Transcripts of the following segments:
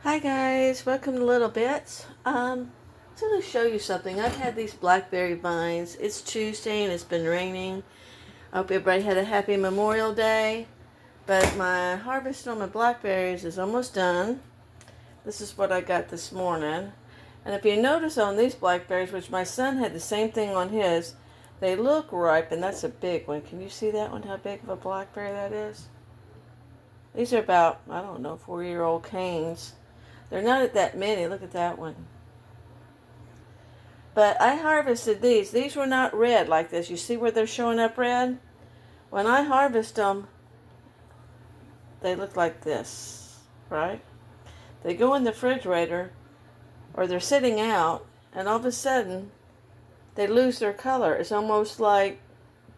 Hi guys, welcome to Little Bits. Just going to show you something. I've had these blackberry vines. It's Tuesday and it's been raining. I hope everybody had a happy Memorial Day. But my harvest on my blackberries is almost done. This is what I got this morning. And if you notice on these blackberries, which my son had the same thing on his, they look ripe, and that's a big one. Can you see that one, how big of a blackberry that is? These are about, I don't know, 4-year-old canes. They're not that many. Look at that one. But I harvested these. These were not red like this. You see where they're showing up red? When I harvest them, they look like this, right? They go in the refrigerator, or they're sitting out, and all of a sudden, they lose their color. It's almost like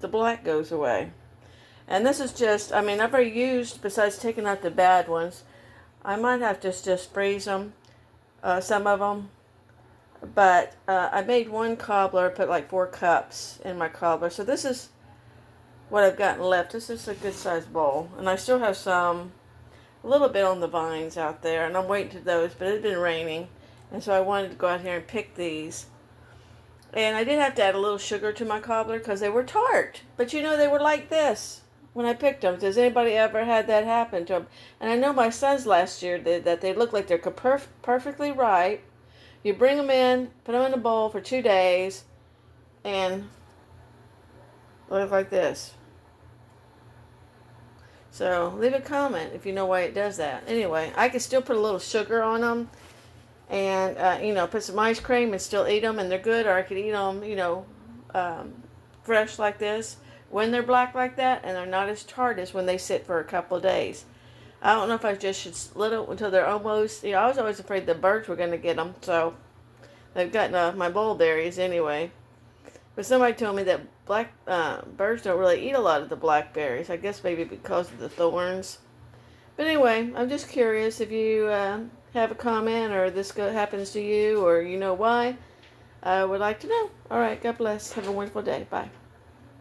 the black goes away. And this is just, I've already used, besides taking out the bad ones, I might have to just freeze them, some of them. But I made one cobbler, put like 4 cups in my cobbler. So this is what I've gotten left. This is a good sized bowl. And I still have a little bit on the vines out there. And I'm waiting to those, but it's been raining. And so I wanted to go out here and pick these. And I did have to add a little sugar to my cobbler because they were tart. But you know, they were like this when I picked them. Does anybody ever had that happen to them? And I know my sons last year did that. They look like they're perfectly ripe. You bring them in, put them in a bowl for 2 days, and look like this. So leave a comment if you know why it does that. Anyway, I can still put a little sugar on them, and put some ice cream and still eat them, and they're good. Or I could eat them, fresh like this when they're black like that, and they're not as tart as when they sit for a couple of days. I don't know if I just should split it until they're almost, I was always afraid the birds were going to get them, so they've gotten my bullberries anyway. But somebody told me that birds don't really eat a lot of the blackberries. I guess maybe because of the thorns. But anyway, I'm just curious if you have a comment, or this happens to you, or you know why. I would like to know. All right, God bless. Have a wonderful day. Bye.